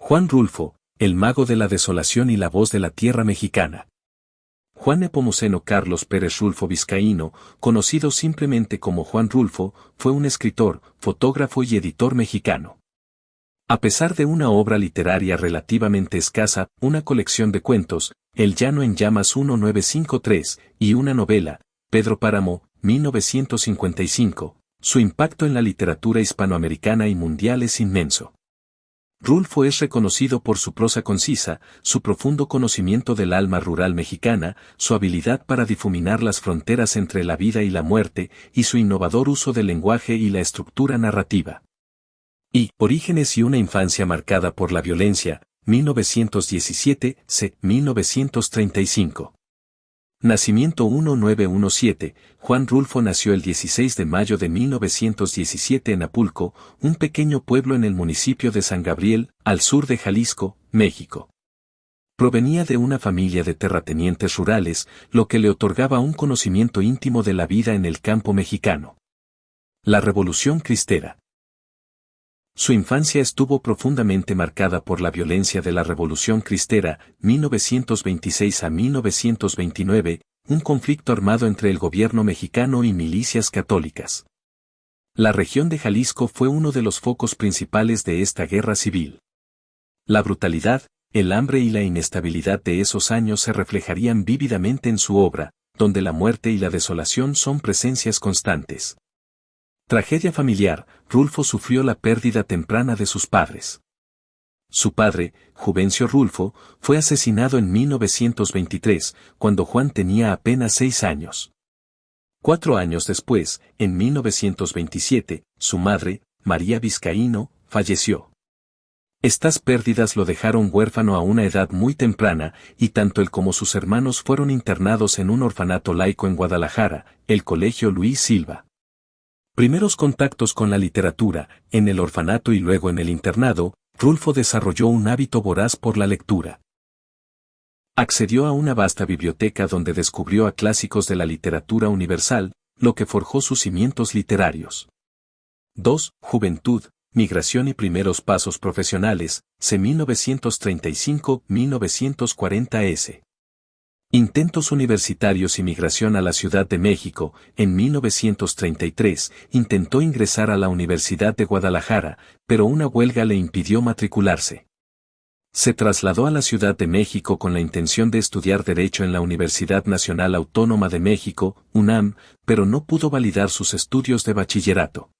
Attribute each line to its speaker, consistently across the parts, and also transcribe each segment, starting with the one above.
Speaker 1: Juan Rulfo, el mago de la desolación y la voz de la tierra mexicana. Juan Nepomuceno Carlos Pérez Rulfo Vizcaíno, conocido simplemente como Juan Rulfo, fue un escritor, fotógrafo y editor mexicano. A pesar de una obra literaria relativamente escasa, una colección de cuentos, El Llano en Llamas 1953, y una novela, Pedro Páramo, 1955, su impacto en la literatura hispanoamericana y mundial es inmenso. Rulfo es reconocido por su prosa concisa, su profundo conocimiento del alma rural mexicana, su habilidad para difuminar las fronteras entre la vida y la muerte, y su innovador uso del lenguaje y la estructura narrativa. Y Orígenes y una infancia marcada por la violencia, 1917, c. 1935. Nacimiento 1917, Juan Rulfo nació el 16 de mayo de 1917 en Apulco, un pequeño pueblo en el municipio de San Gabriel, al sur de Jalisco, México. Provenía de una familia de terratenientes rurales, lo que le otorgaba un conocimiento íntimo de la vida en el campo mexicano. La Revolución Cristera. Su infancia estuvo profundamente marcada por la violencia de la Revolución Cristera, 1926 a 1929, un conflicto armado entre el gobierno mexicano y milicias católicas. La región de Jalisco fue uno de los focos principales de esta guerra civil. La brutalidad, el hambre y la inestabilidad de esos años se reflejarían vívidamente en su obra, donde la muerte y la desolación son presencias constantes. Tragedia familiar, Rulfo sufrió la pérdida temprana de sus padres. Su padre, Juvencio Rulfo, fue asesinado en 1923, cuando Juan tenía apenas 6 años. 4 años después, en 1927, su madre, María Vizcaíno, falleció. Estas pérdidas lo dejaron huérfano a una edad muy temprana, y tanto él como sus hermanos fueron internados en un orfanato laico en Guadalajara, el Colegio Luis Silva. Primeros contactos con la literatura, en el orfanato y luego en el internado, Rulfo desarrolló un hábito voraz por la lectura. Accedió a una vasta biblioteca donde descubrió a clásicos de la literatura universal, lo que forjó sus cimientos literarios. 2. Juventud, migración y primeros pasos profesionales, c. 1935-1940 s. Intentos universitarios y migración a la Ciudad de México, en 1933, intentó ingresar a la Universidad de Guadalajara, pero una huelga le impidió matricularse. Se trasladó a la Ciudad de México con la intención de estudiar Derecho en la Universidad Nacional Autónoma de México, UNAM, pero no pudo validar sus estudios de bachillerato.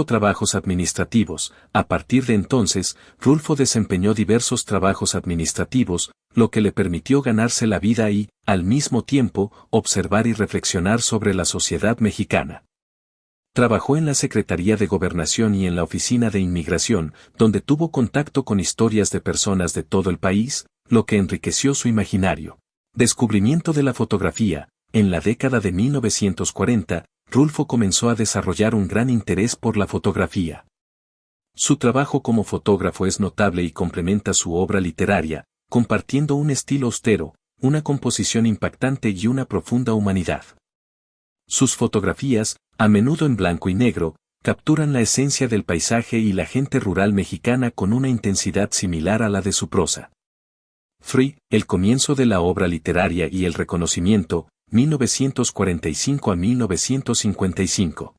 Speaker 1: Trabajos administrativos. A partir de entonces, Rulfo desempeñó diversos trabajos administrativos, lo que le permitió ganarse la vida y, al mismo tiempo, observar y reflexionar sobre la sociedad mexicana. Trabajó en la Secretaría de Gobernación y en la Oficina de Inmigración, donde tuvo contacto con historias de personas de todo el país, lo que enriqueció su imaginario. Descubrimiento de la fotografía. En la década de 1940, Rulfo comenzó a desarrollar un gran interés por la fotografía. Su trabajo como fotógrafo es notable y complementa su obra literaria, compartiendo un estilo austero, una composición impactante y una profunda humanidad. Sus fotografías, a menudo en blanco y negro, capturan la esencia del paisaje y la gente rural mexicana con una intensidad similar a la de su prosa. Free, el comienzo de la obra literaria y el reconocimiento, 1945 a 1955.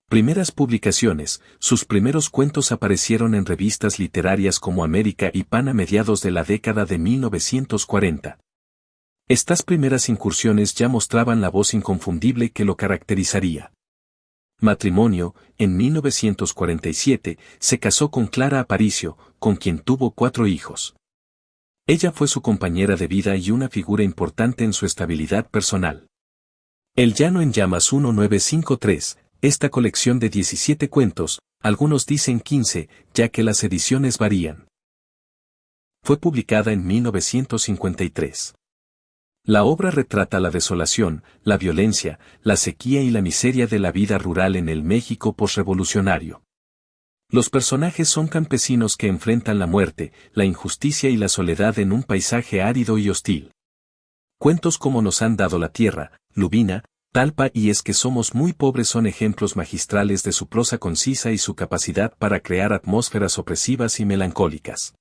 Speaker 1: Primeras publicaciones. Sus primeros cuentos aparecieron en revistas literarias como América y Pan a mediados de la década de 1940. Estas primeras incursiones ya mostraban la voz inconfundible que lo caracterizaría. Matrimonio. En 1947, se casó con Clara Aparicio, con quien tuvo 4 hijos. Ella fue su compañera de vida y una figura importante en su estabilidad personal. El Llano en Llamas 1953, esta colección de 17 cuentos, algunos dicen 15, ya que las ediciones varían. Fue publicada en 1953. La obra retrata la desolación, la violencia, la sequía y la miseria de la vida rural en el México posrevolucionario. Los personajes son campesinos que enfrentan la muerte, la injusticia y la soledad en un paisaje árido y hostil. Cuentos como Nos han dado la tierra, Lubina, Talpa y Es que somos muy pobres son ejemplos magistrales de su prosa concisa y su capacidad para crear atmósferas opresivas y melancólicas.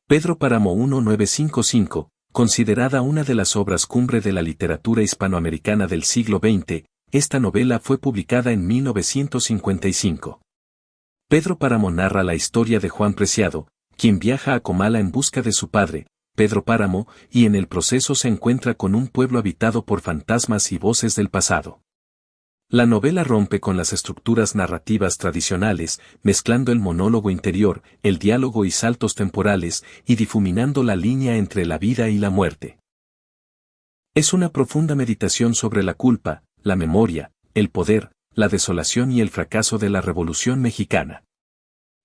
Speaker 1: Pedro Páramo 1955, considerada una de las obras cumbre de la literatura hispanoamericana del siglo XX, esta novela fue publicada en 1955. Pedro Páramo narra la historia de Juan Preciado, quien viaja a Comala en busca de su padre, Pedro Páramo, y en el proceso se encuentra con un pueblo habitado por fantasmas y voces del pasado. La novela rompe con las estructuras narrativas tradicionales, mezclando el monólogo interior, el diálogo y saltos temporales, y difuminando la línea entre la vida y la muerte. Es una profunda meditación sobre la culpa, la memoria, el poder, la desolación y el fracaso de la Revolución Mexicana.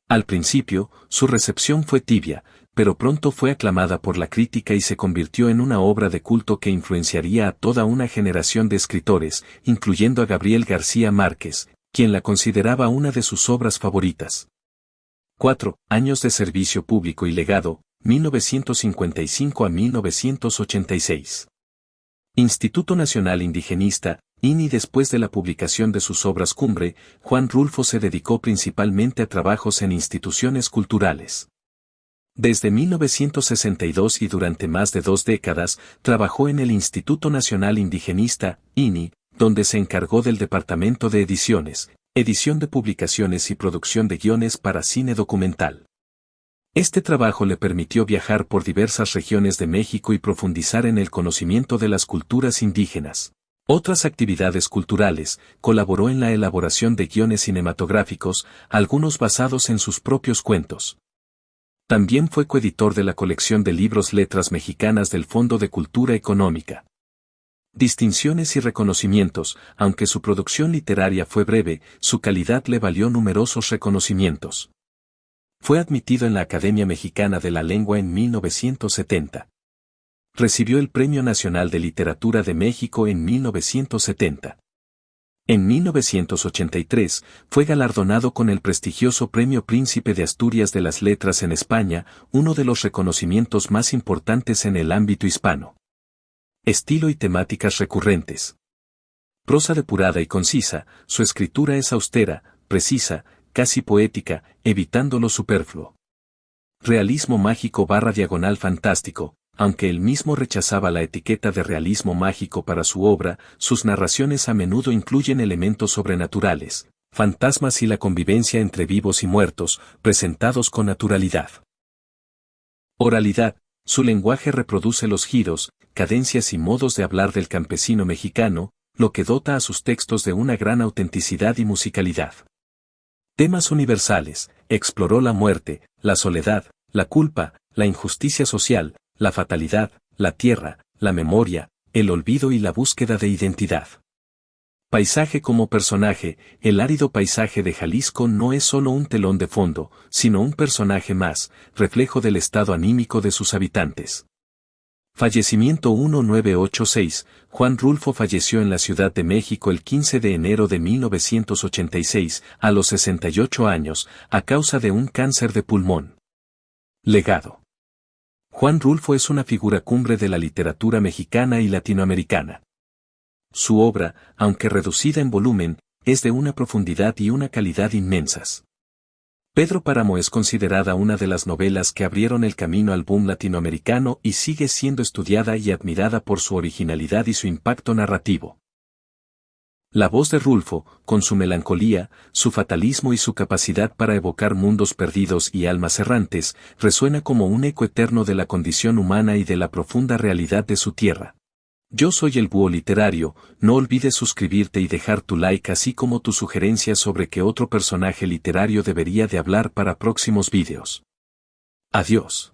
Speaker 1: Al principio, su recepción fue tibia, pero pronto fue aclamada por la crítica y se convirtió en una obra de culto que influenciaría a toda una generación de escritores, incluyendo a Gabriel García Márquez, quien la consideraba una de sus obras favoritas. 4 años de servicio público y legado, 1955 a 1986. Instituto Nacional Indigenista, INI. Después de la publicación de sus obras cumbre, Juan Rulfo se dedicó principalmente a trabajos en instituciones culturales. Desde 1962 y durante más de 2 décadas, trabajó en el Instituto Nacional Indigenista, INI, donde se encargó del Departamento de Ediciones, edición de publicaciones y producción de guiones para cine documental. Este trabajo le permitió viajar por diversas regiones de México y profundizar en el conocimiento de las culturas indígenas. Otras actividades culturales, colaboró en la elaboración de guiones cinematográficos, algunos basados en sus propios cuentos. También fue coeditor de la colección de libros Letras Mexicanas del Fondo de Cultura Económica. Distinciones y reconocimientos, aunque su producción literaria fue breve, su calidad le valió numerosos reconocimientos. Fue admitido en la Academia Mexicana de la Lengua en 1970. Recibió el Premio Nacional de Literatura de México en 1970. En 1983, fue galardonado con el prestigioso Premio Príncipe de Asturias de las Letras en España, uno de los reconocimientos más importantes en el ámbito hispano. Estilo y temáticas recurrentes. Prosa depurada y concisa, su escritura es austera, precisa, casi poética, evitando lo superfluo. Realismo mágico / fantástico. Aunque él mismo rechazaba la etiqueta de realismo mágico para su obra, sus narraciones a menudo incluyen elementos sobrenaturales, fantasmas y la convivencia entre vivos y muertos, presentados con naturalidad. Oralidad, su lenguaje reproduce los giros, cadencias y modos de hablar del campesino mexicano, lo que dota a sus textos de una gran autenticidad y musicalidad. Temas universales, exploró la muerte, la soledad, la culpa, la injusticia social, la fatalidad, la tierra, la memoria, el olvido y la búsqueda de identidad. Paisaje como personaje, el árido paisaje de Jalisco no es solo un telón de fondo, sino un personaje más, reflejo del estado anímico de sus habitantes. Fallecimiento 1986, Juan Rulfo falleció en la Ciudad de México el 15 de enero de 1986, a los 68 años, a causa de un cáncer de pulmón. Legado. Juan Rulfo es una figura cumbre de la literatura mexicana y latinoamericana. Su obra, aunque reducida en volumen, es de una profundidad y una calidad inmensas. Pedro Páramo es considerada una de las novelas que abrieron el camino al boom latinoamericano y sigue siendo estudiada y admirada por su originalidad y su impacto narrativo. La voz de Rulfo, con su melancolía, su fatalismo y su capacidad para evocar mundos perdidos y almas errantes, resuena como un eco eterno de la condición humana y de la profunda realidad de su tierra. Yo soy el Búho Literario, no olvides suscribirte y dejar tu like así como tus sugerencias sobre qué otro personaje literario debería de hablar para próximos vídeos. Adiós.